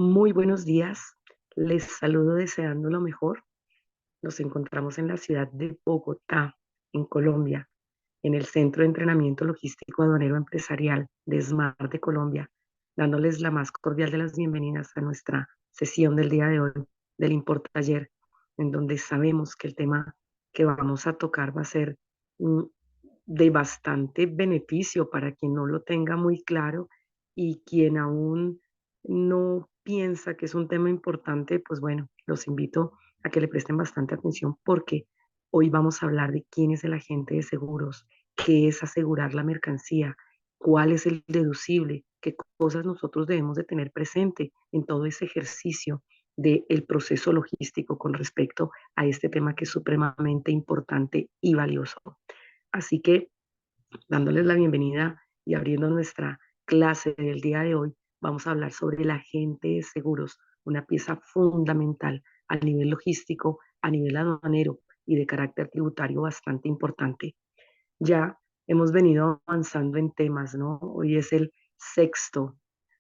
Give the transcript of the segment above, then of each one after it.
Muy buenos días, les saludo deseando lo mejor. Nos encontramos en la ciudad de Bogotá, en Colombia, en el Centro de Entrenamiento Logístico Aduanero Empresarial de SMART de Colombia, dándoles la más cordial de las bienvenidas a nuestra sesión del día de hoy del Importaller, en donde sabemos que el tema que vamos a tocar va a ser mm, de bastante beneficio para quien no lo tenga muy claro y quien aún no piensa que es un tema importante, pues bueno, los invito a que le presten bastante atención porque hoy vamos a hablar de quién es el agente de seguros, qué es asegurar la mercancía, cuál es el deducible, qué cosas nosotros debemos de tener presente en todo ese ejercicio del proceso logístico con respecto a este tema que es supremamente importante y valioso. Así que dándoles la bienvenida y abriendo nuestra clase del día de hoy, vamos a hablar sobre el agente de seguros, una pieza fundamental a nivel logístico, a nivel aduanero y de carácter tributario bastante importante. Ya hemos venido avanzando en temas, ¿no? Hoy es el sexto.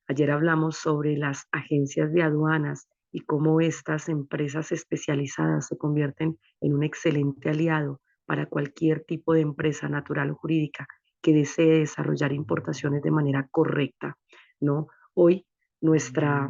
Ayer hablamos sobre las agencias de aduanas y cómo estas empresas especializadas se convierten en un excelente aliado para cualquier tipo de empresa natural o jurídica que desee desarrollar importaciones de manera correcta, ¿no? Hoy nuestra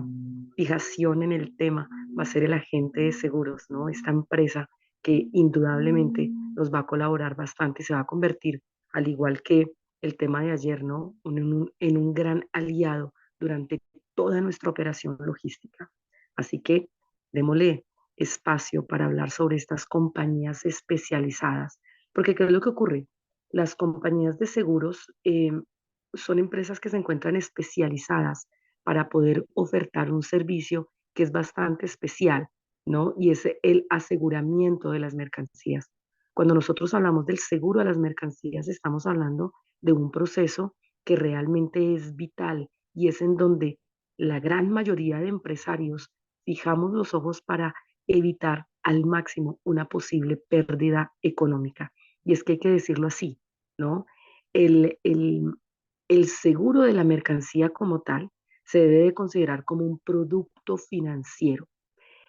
fijación en el tema va a ser el agente de seguros, ¿no? Esta empresa que indudablemente nos va a colaborar bastante y se va a convertir, al igual que el tema de ayer, ¿no? En un gran aliado durante toda nuestra operación logística. Así que démosle espacio para hablar sobre estas compañías especializadas, porque ¿qué es lo que ocurre? Las compañías de seguros son empresas que se encuentran especializadas para poder ofertar un servicio que es bastante especial, ¿no? Y es el aseguramiento de las mercancías. Cuando nosotros hablamos del seguro a las mercancías, estamos hablando de un proceso que realmente es vital y es en donde la gran mayoría de empresarios fijamos los ojos para evitar al máximo una posible pérdida económica. Y es que hay que decirlo así, ¿no? El, el, el seguro de la mercancía como tal se debe de considerar como un producto financiero.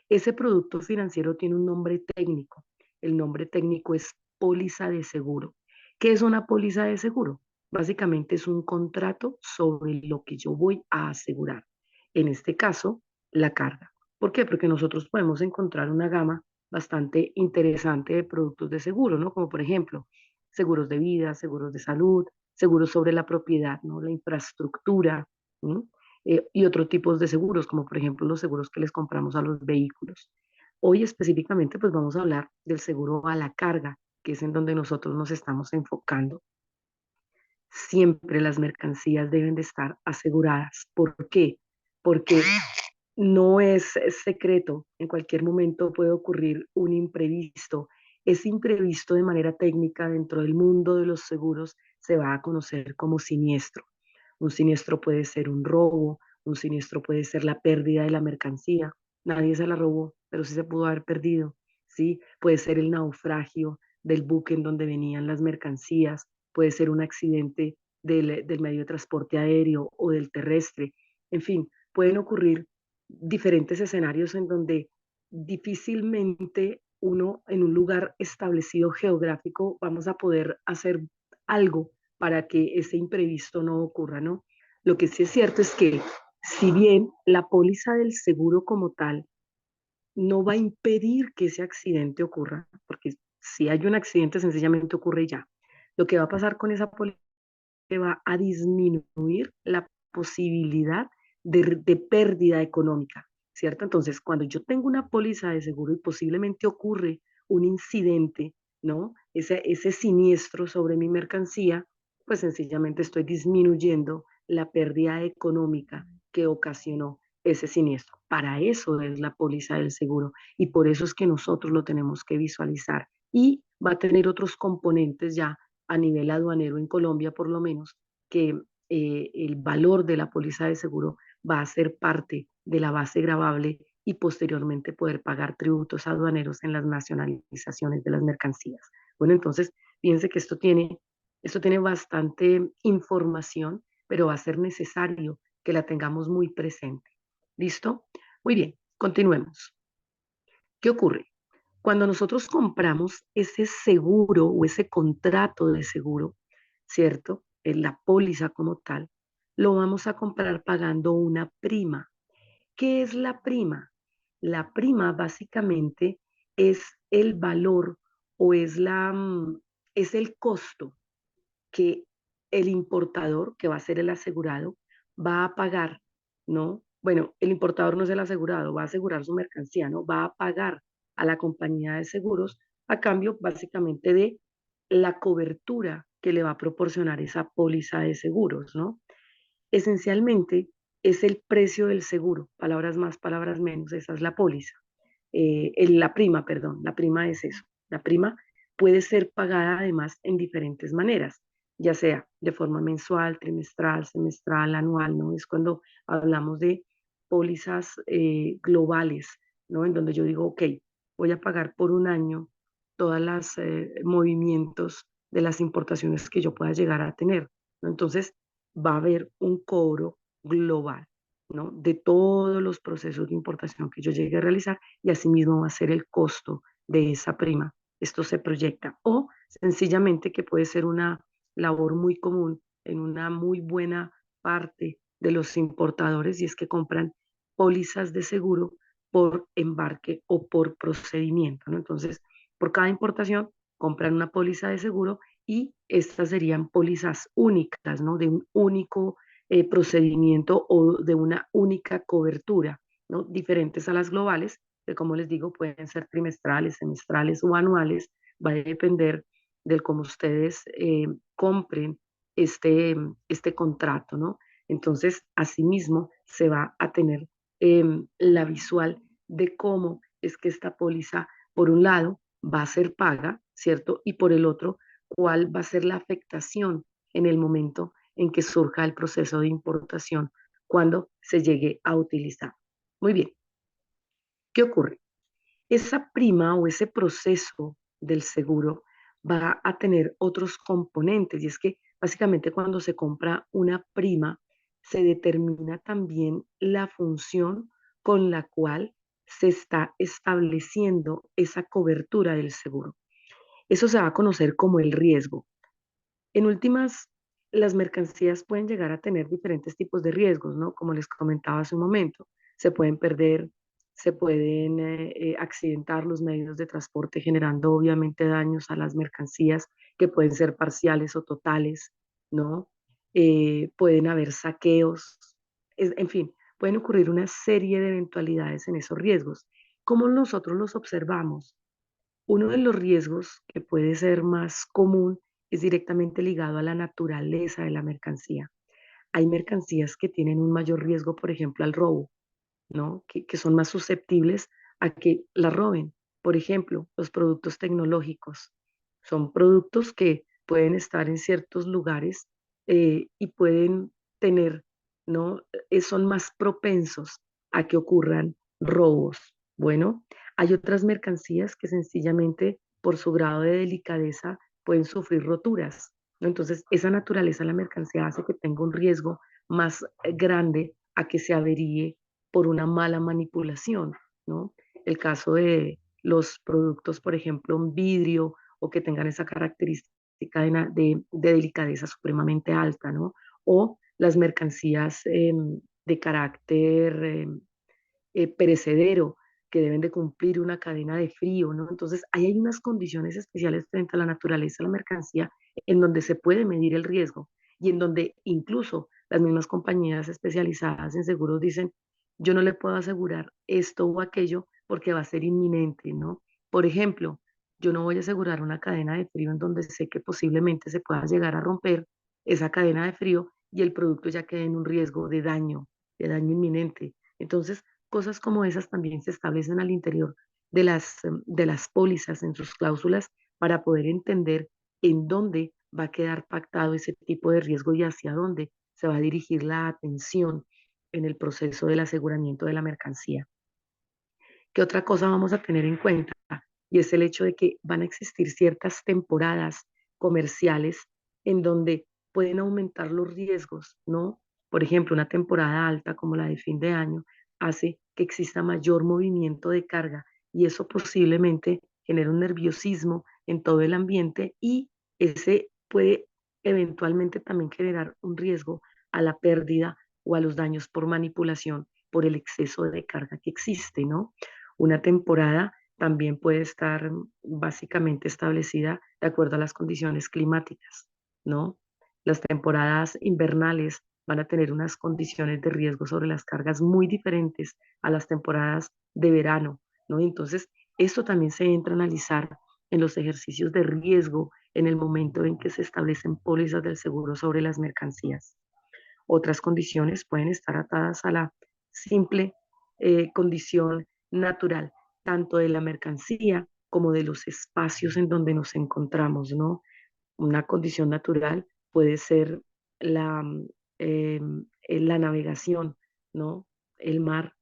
Ese producto financiero tiene un nombre técnico. El nombre técnico es póliza de seguro. ¿Qué es una póliza de seguro? Básicamente es un contrato sobre lo que yo voy a asegurar. En este caso, la carga. ¿Por qué? Porque nosotros podemos encontrar una gama bastante interesante de productos de seguro, ¿no? Como por ejemplo, seguros de vida, seguros de salud, seguros sobre la propiedad, ¿no? La infraestructura, ¿no? Y otros tipos de seguros, como por ejemplo los seguros que les compramos a los vehículos. Hoy específicamente pues vamos a hablar del seguro a la carga, que es en donde nosotros nos estamos enfocando. Siempre las mercancías deben de estar aseguradas. ¿Por qué? Porque no es secreto, en cualquier momento puede ocurrir un imprevisto. Ese imprevisto de manera técnica dentro del mundo de los seguros se va a conocer como siniestro. Un siniestro puede ser un robo, un siniestro puede ser la pérdida de la mercancía. Nadie se la robó, pero sí se pudo haber perdido. ¿Sí? Puede ser el naufragio del buque en donde venían las mercancías, puede ser un accidente del medio de transporte aéreo o del terrestre. En fin, pueden ocurrir diferentes escenarios en donde difícilmente uno en un lugar establecido geográfico vamos a poder hacer algo para que ese imprevisto no ocurra, ¿no? Lo que sí es cierto es que si bien la póliza del seguro como tal no va a impedir que ese accidente ocurra, porque si hay un accidente sencillamente ocurre ya, lo que va a pasar con esa póliza va a disminuir la posibilidad de pérdida económica, ¿cierto? Entonces, cuando yo tengo una póliza de seguro y posiblemente ocurre un incidente, ¿no? Ese siniestro sobre mi mercancía, pues sencillamente estoy disminuyendo la pérdida económica que ocasionó ese siniestro. Para eso es la póliza del seguro y por eso es que nosotros lo tenemos que visualizar y va a tener otros componentes ya a nivel aduanero en Colombia, por lo menos, que el valor de la póliza de seguro va a ser parte de la base gravable y posteriormente poder pagar tributos aduaneros en las nacionalizaciones de las mercancías. Bueno, entonces, fíjense que esto tiene bastante información, pero va a ser necesario que la tengamos muy presente. ¿Listo? Muy bien, continuemos. ¿Qué ocurre? Cuando nosotros compramos ese seguro o ese contrato de seguro, ¿cierto? En la póliza como tal, lo vamos a comprar pagando una prima. ¿Qué es la prima? La prima básicamente es el valor o es el costo que el importador, que va a ser el asegurado, va a pagar, ¿no? Bueno, el importador no es el asegurado, va a asegurar su mercancía, ¿no? Va a pagar a la compañía de seguros a cambio básicamente de la cobertura que le va a proporcionar esa póliza de seguros, ¿no? Esencialmente es el precio del seguro, palabras más, palabras menos, esa es la póliza. La prima, perdón, la prima es eso. La prima puede ser pagada además en diferentes maneras, ya sea de forma mensual, trimestral, semestral, anual, ¿no? Es cuando hablamos de pólizas globales, ¿no? En donde yo digo, ok, voy a pagar por un año todos los movimientos de las importaciones que yo pueda llegar a tener, ¿no? Entonces, va a haber un cobro global, ¿no? De todos los procesos de importación que yo llegue a realizar y asimismo va a ser el costo de esa prima. Esto se proyecta. O sencillamente que puede ser una labor muy común en una muy buena parte de los importadores y es que compran pólizas de seguro por embarque o por procedimiento, ¿no? Entonces, por cada importación compran una póliza de seguro y estas serían pólizas únicas, ¿no? De un único procedimiento o de una única cobertura, ¿no? Diferentes a las globales, que como les digo, pueden ser trimestrales, semestrales o anuales, va a depender del cómo ustedes compren este contrato, ¿no? Entonces, asimismo, se va a tener la visual de cómo es que esta póliza, por un lado, va a ser paga, ¿cierto? Y por el otro, cuál va a ser la afectación en el momento en que surja el proceso de importación cuando se llegue a utilizar. Muy bien, ¿qué ocurre? Esa prima o ese proceso del seguro va a tener otros componentes y es que básicamente cuando se compra una prima se determina también la función con la cual se está estableciendo esa cobertura del seguro. Eso se va a conocer como el riesgo. En últimas, las mercancías pueden llegar a tener diferentes tipos de riesgos, ¿no? Como les comentaba hace un momento, se pueden perder, se pueden accidentar los medios de transporte, generando obviamente daños a las mercancías que pueden ser parciales o totales, ¿no? Pueden haber saqueos, en fin, pueden ocurrir una serie de eventualidades en esos riesgos. ¿Cómo nosotros los observamos? Uno de los riesgos que puede ser más común es directamente ligado a la naturaleza de la mercancía. Hay mercancías que tienen un mayor riesgo, por ejemplo, al robo, ¿no? Que son más susceptibles a que la roben. Por ejemplo, los productos tecnológicos. Son productos que pueden estar en ciertos lugares y pueden tener, ¿no? Son más propensos a que ocurran robos. Bueno, hay otras mercancías que sencillamente por su grado de delicadeza pueden sufrir roturas, ¿no? Entonces, esa naturaleza de la mercancía hace que tenga un riesgo más grande a que se averíe por una mala manipulación, ¿no? El caso de los productos, por ejemplo, en vidrio o que tengan esa característica de delicadeza supremamente alta, ¿no? O las mercancías de carácter perecedero que deben de cumplir una cadena de frío, ¿no? Entonces, ahí hay unas condiciones especiales frente a la naturaleza de la mercancía en donde se puede medir el riesgo y en donde incluso las mismas compañías especializadas en seguros dicen, yo no le puedo asegurar esto o aquello porque va a ser inminente, ¿no? Por ejemplo, yo no voy a asegurar una cadena de frío en donde sé que posiblemente se pueda llegar a romper esa cadena de frío y el producto ya quede en un riesgo de daño inminente. Entonces, cosas como esas también se establecen al interior de las pólizas en sus cláusulas para poder entender en dónde va a quedar pactado ese tipo de riesgo y hacia dónde se va a dirigir la atención en el proceso del aseguramiento de la mercancía. ¿Qué otra cosa vamos a tener en cuenta? Y es el hecho de que van a existir ciertas temporadas comerciales en donde pueden aumentar los riesgos, ¿no? Por ejemplo, una temporada alta como la de fin de año hace que exista mayor movimiento de carga y eso posiblemente genera un nerviosismo en todo el ambiente y ese puede eventualmente también generar un riesgo a la pérdida o a los daños por manipulación por el exceso de carga que existe, ¿no? Una temporada también puede estar básicamente establecida de acuerdo a las condiciones climáticas, ¿no? Las temporadas invernales van a tener unas condiciones de riesgo sobre las cargas muy diferentes a las temporadas de verano, ¿no? Entonces, esto también se entra a analizar en los ejercicios de riesgo en el momento en que se establecen pólizas del seguro sobre las mercancías. Otras condiciones pueden estar atadas a la simple condición natural, tanto de la mercancía como de los espacios en donde nos encontramos, ¿no? Una condición natural puede ser la, eh, la navegación, ¿no? El mar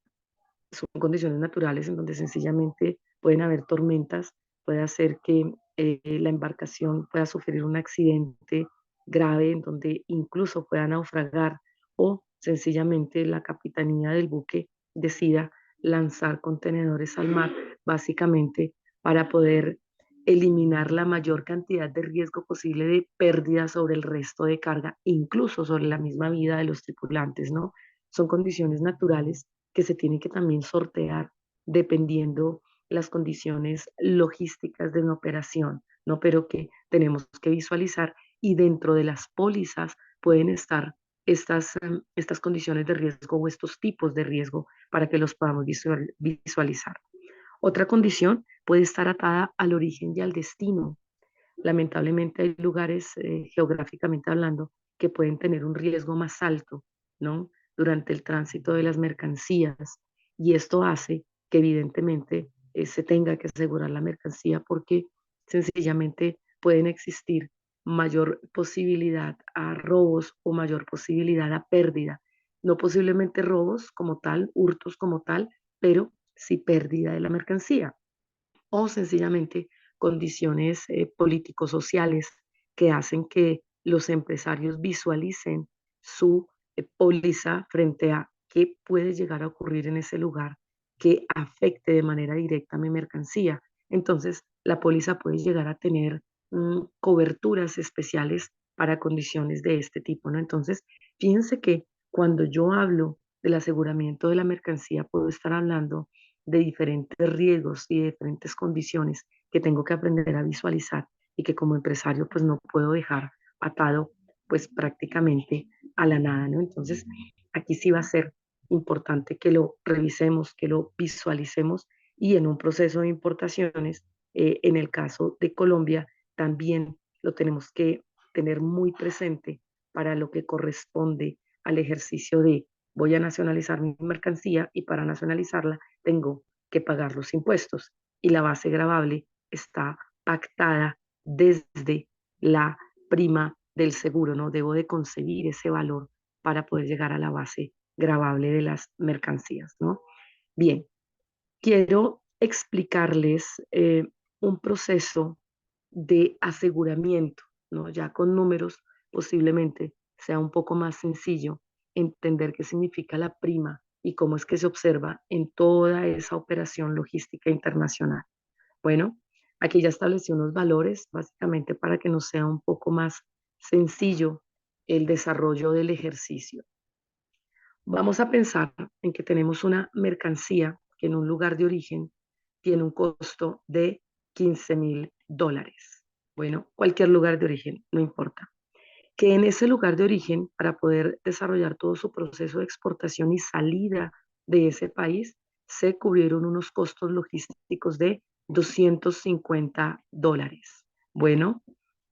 son condiciones naturales en donde sencillamente pueden haber tormentas, puede hacer que la embarcación pueda sufrir un accidente grave en donde incluso pueda naufragar o sencillamente la capitanía del buque decida lanzar contenedores al mar, básicamente para poder eliminar la mayor cantidad de riesgo posible de pérdida sobre el resto de carga, incluso sobre la misma vida de los tripulantes, ¿no? Son condiciones naturales que se tiene que también sortear dependiendo las condiciones logísticas de una operación, ¿no? Pero que tenemos que visualizar y dentro de las pólizas pueden estar estas condiciones de riesgo o estos tipos de riesgo para que los podamos visualizar. Otra condición puede estar atada al origen y al destino. Lamentablemente hay lugares, geográficamente hablando, que pueden tener un riesgo más alto, ¿no? Durante el tránsito de las mercancías. Y esto hace que evidentemente se tenga que asegurar la mercancía porque sencillamente pueden existir mayor posibilidad a robos o mayor posibilidad a pérdida. No posiblemente robos como tal, hurtos como tal, pero sí pérdida de la mercancía o sencillamente condiciones políticos sociales que hacen que los empresarios visualicen su póliza frente a qué puede llegar a ocurrir en ese lugar que afecte de manera directa a mi mercancía. Entonces, la póliza puede llegar a tener coberturas especiales para condiciones de este tipo, ¿no? Entonces, fíjense que cuando yo hablo del aseguramiento de la mercancía, puedo estar hablando de diferentes riesgos y de diferentes condiciones que tengo que aprender a visualizar y que como empresario pues no puedo dejar atado pues prácticamente a la nada, ¿no? Entonces aquí sí va a ser importante que lo revisemos, que lo visualicemos y en un proceso de importaciones, en el caso de Colombia, también lo tenemos que tener muy presente para lo que corresponde al ejercicio de voy a nacionalizar mi mercancía y para nacionalizarla tengo que pagar los impuestos y la base gravable está pactada desde la prima del seguro, ¿no? Debo de concebir ese valor para poder llegar a la base gravable de las mercancías, ¿no? Bien, quiero explicarles un proceso de aseguramiento, ¿no? Ya con números posiblemente sea un poco más sencillo entender qué significa la prima y cómo es que se observa en toda esa operación logística internacional. Bueno, aquí ya establecí unos valores básicamente para que nos sea un poco más sencillo el desarrollo del ejercicio. Vamos a pensar en que tenemos una mercancía que en un lugar de origen tiene un costo de $15,000. Bueno, cualquier lugar de origen, no importa. Que en ese lugar de origen, para poder desarrollar todo su proceso de exportación y salida de ese país, se cubrieron unos costos logísticos de $250. Bueno,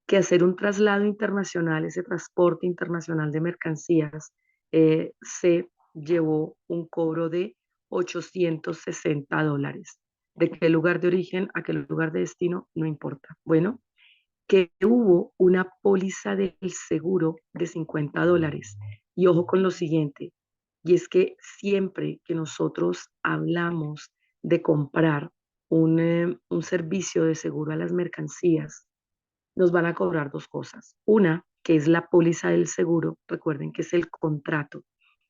que hacer un traslado internacional, ese transporte internacional de mercancías, se llevó un cobro de $860. ¿De qué lugar de origen a qué lugar de destino? No importa. Bueno, que hubo una póliza del seguro de $50. Y ojo con lo siguiente, y es que siempre que nosotros hablamos de comprar un servicio de seguro a las mercancías, nos van a cobrar dos cosas. Una, que es la póliza del seguro, recuerden que es el contrato,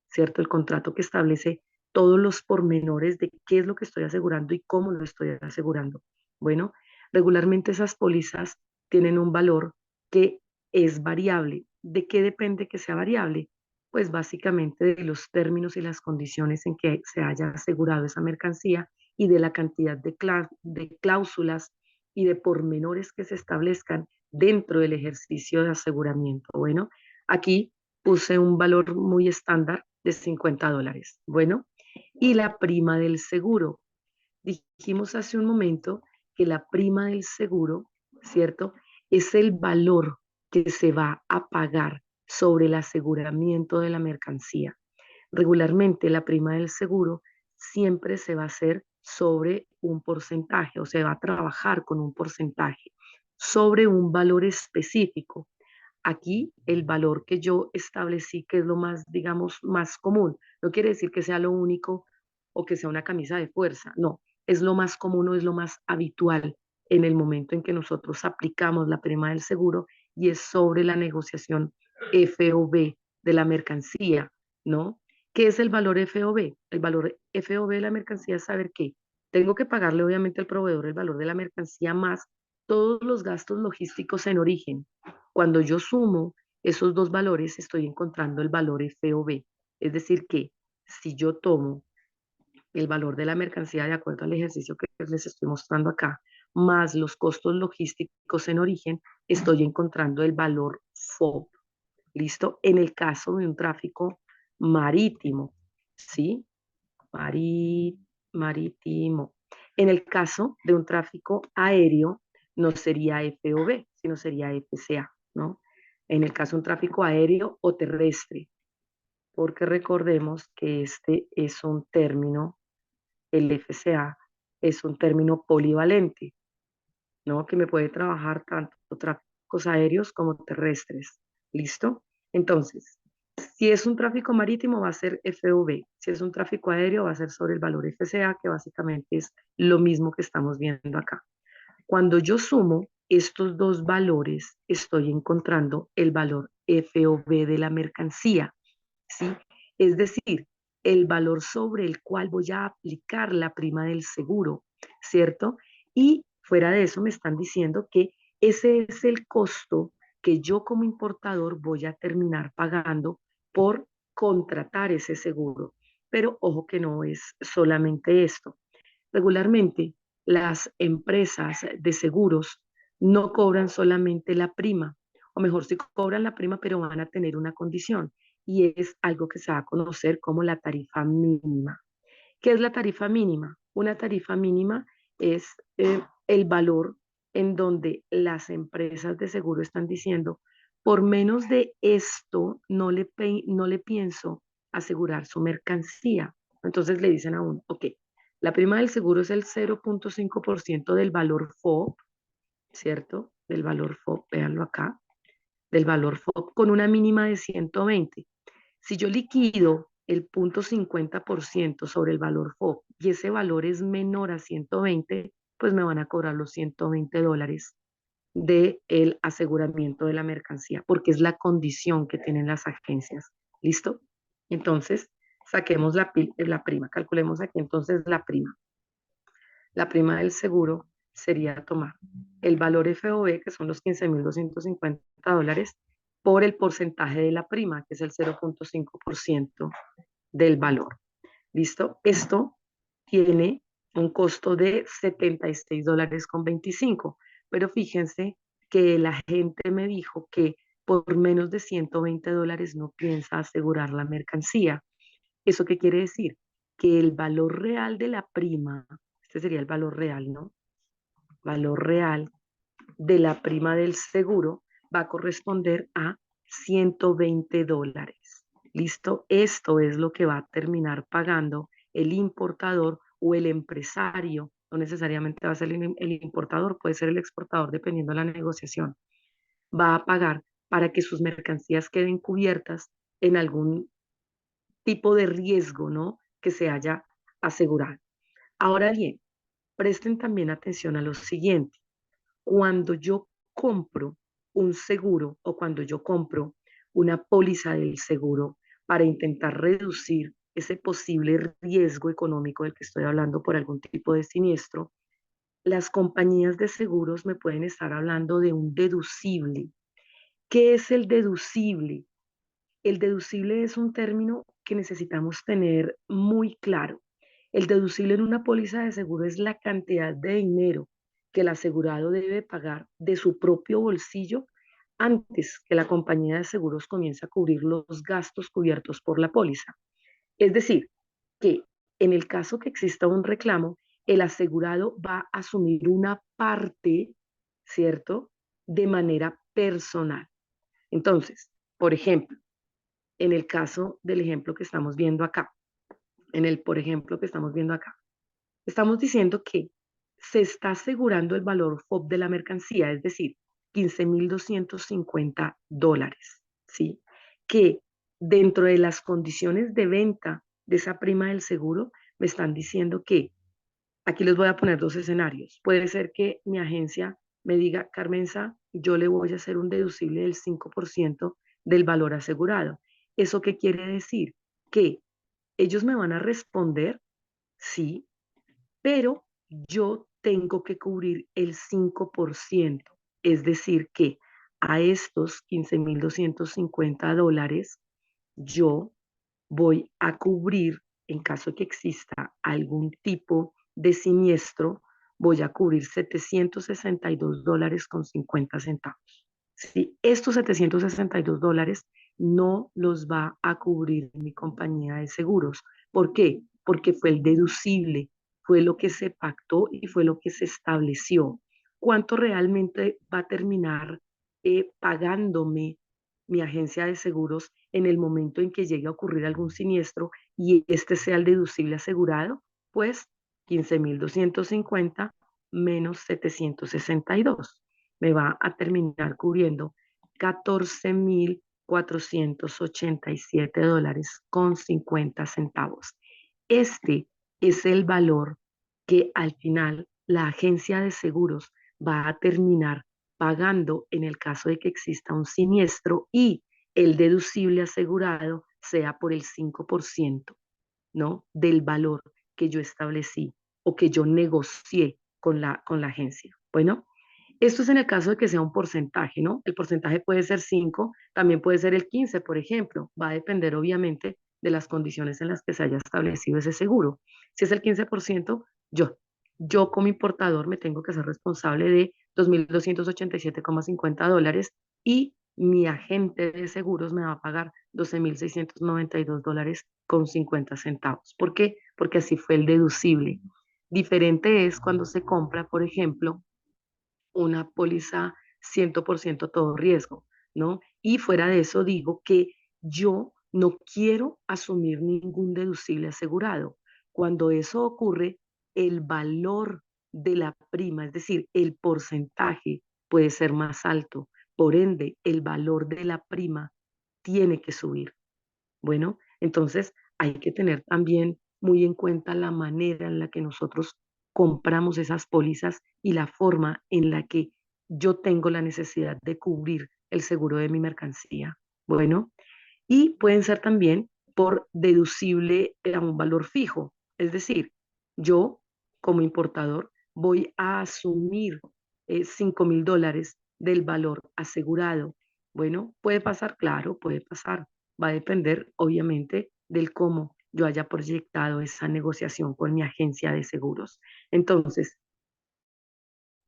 ¿cierto? El contrato que establece todos los pormenores de qué es lo que estoy asegurando y cómo lo estoy asegurando. Bueno, regularmente esas pólizas tienen un valor que es variable. ¿De qué depende que sea variable? Pues básicamente de los términos y las condiciones en que se haya asegurado esa mercancía y de la cantidad de cláusulas y de pormenores que se establezcan dentro del ejercicio de aseguramiento. Bueno, aquí puse un valor muy estándar de $50. Bueno, y la prima del seguro. Dijimos hace un momento que la prima del seguro, ¿cierto? Es el valor que se va a pagar sobre el aseguramiento de la mercancía. Regularmente la prima del seguro siempre se va a hacer sobre un porcentaje o se va a trabajar con un porcentaje sobre un valor específico. Aquí el valor que yo establecí, que es lo más, digamos, más común, no quiere decir que sea lo único o que sea una camisa de fuerza, no, es lo más común o es lo más habitual en el momento en que nosotros aplicamos la prima del seguro y es sobre la negociación FOB de la mercancía, ¿no? ¿Qué es el valor FOB? El valor FOB de la mercancía es saber que tengo que pagarle obviamente al proveedor el valor de la mercancía más todos los gastos logísticos en origen. Cuando yo sumo esos dos valores, estoy encontrando el valor FOB. Es decir, que si yo tomo el valor de la mercancía de acuerdo al ejercicio que les estoy mostrando acá, más los costos logísticos en origen, estoy encontrando el valor FOB. ¿Listo? En el caso de un tráfico marítimo, ¿sí? Marítimo. En el caso de un tráfico aéreo, no sería FOB, sino sería FCA, ¿no? En el caso de un tráfico aéreo o terrestre, porque recordemos que este es un término, el FCA es un término polivalente, ¿no? Que me puede trabajar tanto tráficos aéreos como terrestres. ¿Listo? Entonces, si es un tráfico marítimo va a ser FOB, si es un tráfico aéreo va a ser sobre el valor FCA, que básicamente es lo mismo que estamos viendo acá. Cuando yo sumo estos dos valores, estoy encontrando el valor FOB de la mercancía, ¿sí? Es decir, el valor sobre el cual voy a aplicar la prima del seguro, ¿cierto? Y fuera de eso me están diciendo que ese es el costo que yo como importador voy a terminar pagando por contratar ese seguro. Pero ojo que no es solamente esto. Regularmente las empresas de seguros no cobran solamente la prima, o mejor, sí cobran la prima, pero van a tener una condición, y es algo que se va a conocer como la tarifa mínima. ¿Qué es la tarifa mínima? Una tarifa mínima es el valor en donde las empresas de seguro están diciendo, por menos de esto no le pienso asegurar su mercancía. Entonces le dicen a uno, ok, la prima del seguro es el 0.5% del valor FOB, ¿cierto? Del valor FOB, véanlo acá, del valor FOB con una mínima de 120. Si yo liquido el 0.50% sobre el valor FOB y ese valor es menor a 120, pues me van a cobrar los $120 del aseguramiento de la mercancía, porque es la condición que tienen las agencias. ¿Listo? Entonces, saquemos la prima, calculemos aquí entonces la prima. La prima del seguro sería tomar el valor FOB, que son los $15,250, por el porcentaje de la prima, que es el 0.5% del valor. ¿Listo? Esto tiene un costo de $76.25, pero fíjense que la gente me dijo que por menos de $120 no piensa asegurar la mercancía. ¿Eso qué quiere decir? Que el valor real de la prima, este sería el valor real, ¿no? Valor real de la prima del seguro va a corresponder a $120. ¿Listo? Esto es lo que va a terminar pagando el importador o el empresario. No necesariamente va a ser el importador, puede ser el exportador, dependiendo de la negociación. Va a pagar para que sus mercancías queden cubiertas en algún tipo de riesgo, ¿no? Que se haya asegurado. Ahora bien, presten también atención a lo siguiente. Cuando yo compro un seguro o cuando yo compro una póliza del seguro para intentar reducir ese posible riesgo económico del que estoy hablando por algún tipo de siniestro, las compañías de seguros me pueden estar hablando de un deducible. ¿Qué es el deducible? El deducible es un término que necesitamos tener muy claro. El deducible en una póliza de seguro es la cantidad de dinero que el asegurado debe pagar de su propio bolsillo antes que la compañía de seguros comience a cubrir los gastos cubiertos por la póliza. Es decir, que en el caso que exista un reclamo, el asegurado va a asumir una parte, ¿cierto? De manera personal. Entonces, por ejemplo, en el caso del ejemplo que estamos viendo acá, por ejemplo que estamos viendo acá, estamos diciendo que se está asegurando el valor FOB de la mercancía, es decir, $15,250, ¿sí? Que dentro de las condiciones de venta de esa prima del seguro, me están diciendo que, aquí les voy a poner dos escenarios. Puede ser que mi agencia me diga, Carmenza, yo le voy a hacer un deducible del 5% del valor asegurado. ¿Eso qué quiere decir? Que ellos me van a responder, sí, pero yo tengo que cubrir el 5%. Es decir, que a estos $15,250, yo voy a cubrir, en caso de que exista algún tipo de siniestro, voy a cubrir $762,50. Si estos $762 no los va a cubrir mi compañía de seguros. ¿Por qué? Porque fue el deducible, fue lo que se pactó y fue lo que se estableció. ¿Cuánto realmente va a terminar pagándome mi agencia de seguros en el momento en que llegue a ocurrir algún siniestro y este sea el deducible asegurado? Pues 15,250 menos 762 me va a terminar cubriendo $14,487,50. Este es el valor que al final la agencia de seguros va a terminar pagando en el caso de que exista un siniestro y el deducible asegurado sea por el 5%, ¿no? Del valor que yo establecí o que yo negocié con la agencia. Bueno, esto es en el caso de que sea un porcentaje, ¿no? El porcentaje puede ser 5, también puede ser el 15, por ejemplo. Va a depender, obviamente, de las condiciones en las que se haya establecido ese seguro. Si es el 15%, yo como importador me tengo que ser responsable de $2,287,50 y mi agente de seguros me va a pagar $12,692,50. ¿Por qué? Porque así fue el deducible. Diferente es cuando se compra, por ejemplo, una póliza 100% todo riesgo, ¿no? Y fuera de eso digo que yo no quiero asumir ningún deducible asegurado. Cuando eso ocurre, el valor de la prima, es decir, el porcentaje puede ser más alto. Por ende, el valor de la prima tiene que subir. Bueno, entonces hay que tener también muy en cuenta la manera en la que nosotros compramos esas pólizas y la forma en la que yo tengo la necesidad de cubrir el seguro de mi mercancía. Bueno, y pueden ser también por deducible a un valor fijo. Es decir, yo como importador voy a asumir $5,000 del valor asegurado. Bueno, puede pasar, claro, puede pasar. Va a depender, obviamente, del cómo yo haya proyectado esa negociación con mi agencia de seguros. Entonces,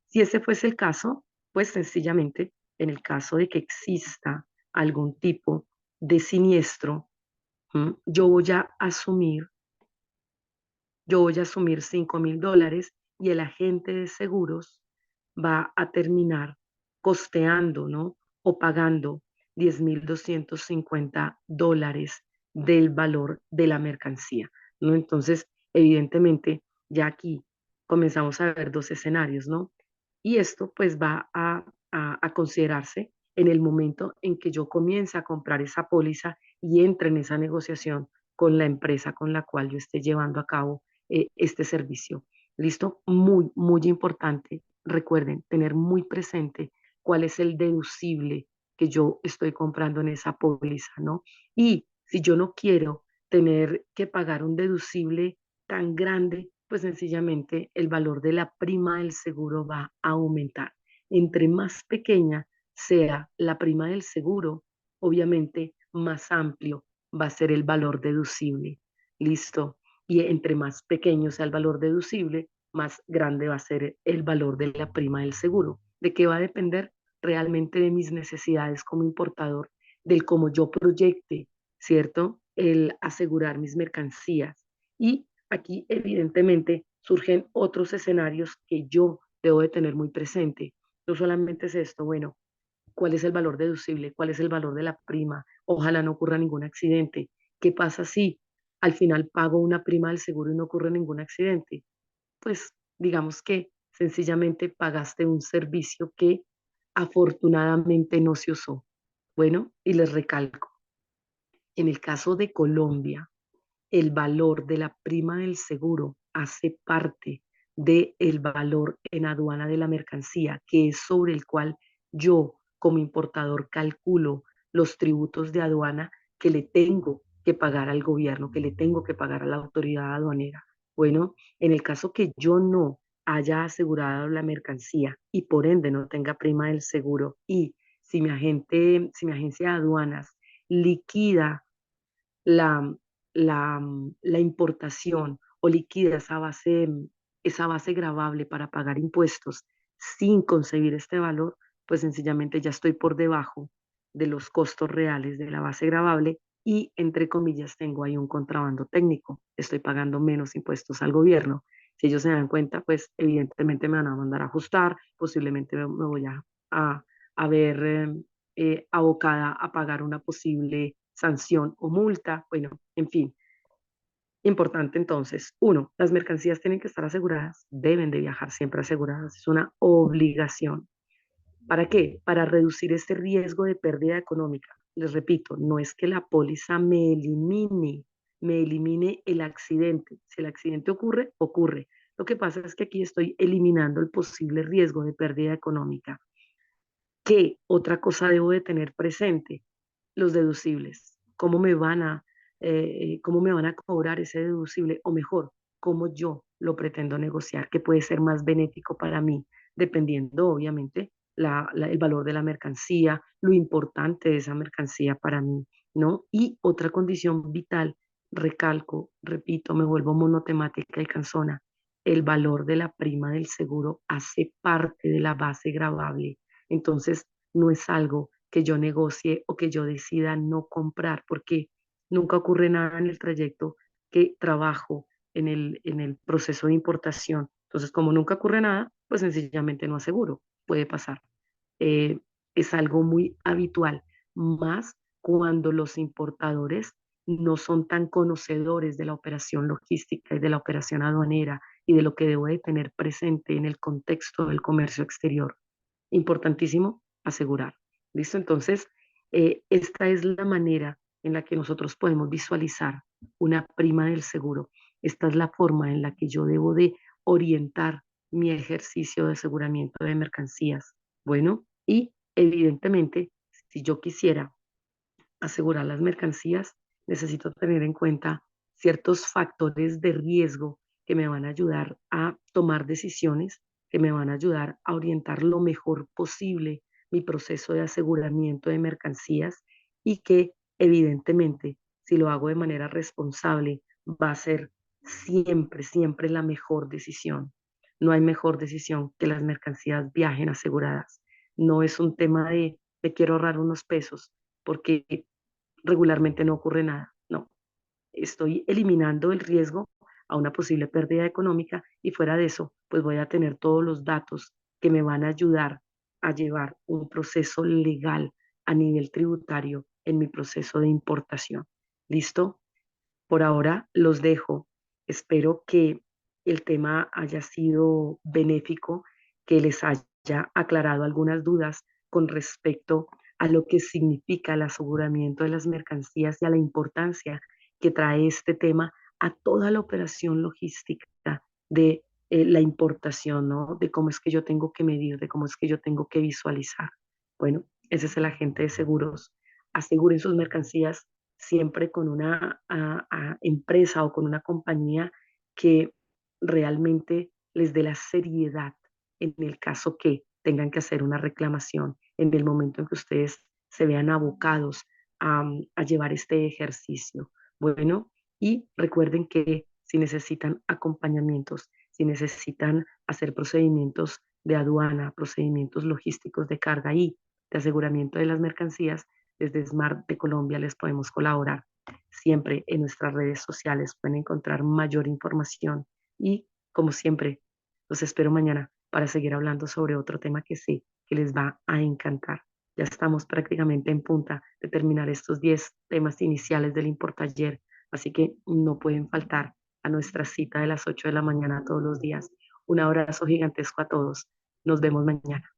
si ese fuese el caso, pues sencillamente, en el caso de que exista algún tipo de siniestro, yo voy a asumir $5,000 y el agente de seguros va a terminar costeando, ¿no? O pagando $10,250 del valor de la mercancía, ¿no? Entonces, evidentemente, ya aquí comenzamos a ver dos escenarios, ¿no? Y esto pues va a considerarse en el momento en que yo comience a comprar esa póliza y entre en esa negociación con la empresa con la cual yo esté llevando a cabo este servicio. ¿Listo? Muy, muy importante. Recuerden, tener muy presente cuál es el deducible que yo estoy comprando en esa póliza, ¿no? Y si yo no quiero tener que pagar un deducible tan grande, pues sencillamente el valor de la prima del seguro va a aumentar. Entre más pequeña sea la prima del seguro, obviamente más amplio va a ser el valor deducible. ¿Listo? Y entre más pequeño sea el valor deducible, más grande va a ser el valor de la prima del seguro. ¿De qué va a depender? Realmente de mis necesidades como importador, del cómo yo proyecte, ¿cierto? El asegurar mis mercancías. Y aquí evidentemente surgen otros escenarios que yo debo de tener muy presente. No solamente es esto, bueno, ¿cuál es el valor deducible? ¿Cuál es el valor de la prima? Ojalá no ocurra ningún accidente. ¿Qué pasa si al final pago una prima del seguro y no ocurre ningún accidente? Pues digamos que sencillamente pagaste un servicio que afortunadamente no se usó. Bueno, y les recalco, en el caso de Colombia, el valor de la prima del seguro hace parte del valor en aduana de la mercancía, que es sobre el cual yo como importador calculo los tributos de aduana que le tengo que pagar al gobierno, que le tengo que pagar a la autoridad aduanera. Bueno, en el caso que yo no haya asegurado la mercancía y por ende no tenga prima del seguro y si mi agencia de aduanas liquida la, la importación o liquida esa base gravable para pagar impuestos sin concebir este valor, pues sencillamente ya estoy por debajo de los costos reales de la base gravable y, entre comillas, tengo ahí un contrabando técnico. Estoy pagando menos impuestos al gobierno. Si ellos se dan cuenta, pues evidentemente me van a mandar a ajustar, posiblemente me voy a ver abocada a pagar una posible sanción o multa. Bueno, en fin, importante entonces. Uno, las mercancías tienen que estar aseguradas, deben de viajar siempre aseguradas, es una obligación. ¿Para qué? Para reducir este riesgo de pérdida económica. Les repito, no es que la póliza me elimine el accidente. Si el accidente ocurre, ocurre. Lo que pasa es que aquí estoy eliminando el posible riesgo de pérdida económica. ¿Qué otra cosa debo de tener presente? Los deducibles. Cómo me van a cobrar ese deducible? O mejor, cómo yo lo pretendo negociar, que puede ser más benéfico para mí, dependiendo, obviamente, el valor de la mercancía, lo importante de esa mercancía para mí, ¿no? Y otra condición vital, recalco, repito, me vuelvo monotemática y cansona. El valor de la prima del seguro hace parte de la base gravable. Entonces, no es algo que yo negocie o que yo decida no comprar, porque nunca ocurre nada en el trayecto que trabajo en el proceso de importación. Entonces, como nunca ocurre nada, pues sencillamente no aseguro, puede pasar. Eh, es algo muy habitual, más cuando los importadores no son tan conocedores de la operación logística y de la operación aduanera y de lo que debo de tener presente en el contexto del comercio exterior. Importantísimo asegurar. ¿Listo? Entonces, esta es la manera en la que nosotros podemos visualizar una prima del seguro. Esta es la forma en la que yo debo de orientar mi ejercicio de aseguramiento de mercancías. Bueno, y evidentemente, si yo quisiera asegurar las mercancías, necesito tener en cuenta ciertos factores de riesgo que me van a ayudar a tomar decisiones, que me van a ayudar a orientar lo mejor posible mi proceso de aseguramiento de mercancías y que evidentemente, si lo hago de manera responsable, va a ser siempre, siempre la mejor decisión. No hay mejor decisión que las mercancías viajen aseguradas. No es un tema de me quiero ahorrar unos pesos, porque regularmente no ocurre nada. No, estoy eliminando el riesgo a una posible pérdida económica y fuera de eso, pues voy a tener todos los datos que me van a ayudar a llevar un proceso legal a nivel tributario en mi proceso de importación. ¿Listo? Por ahora los dejo. Espero que el tema haya sido benéfico, que les haya aclarado algunas dudas con respecto a lo que significa el aseguramiento de las mercancías y a la importancia que trae este tema a toda la operación logística de la importación, ¿no? De cómo es que yo tengo que medir, de cómo es que yo tengo que visualizar. Bueno, ese es el agente de seguros. Aseguren sus mercancías, siempre con una empresa o con una compañía que realmente les dé la seriedad en el caso que tengan que hacer una reclamación, en el momento en que ustedes se vean abocados a llevar este ejercicio. Bueno, y recuerden que si necesitan acompañamientos, si necesitan hacer procedimientos de aduana, procedimientos logísticos de carga y de aseguramiento de las mercancías, desde Smart de Colombia les podemos colaborar. Siempre en nuestras redes sociales pueden encontrar mayor información y, como siempre, los espero mañana para seguir hablando sobre otro tema que sé que les va a encantar. Ya estamos prácticamente en punta de terminar estos 10 temas iniciales del Importaller, así que no pueden faltar a nuestra cita de las 8 de la mañana todos los días. Un abrazo gigantesco a todos. Nos vemos mañana.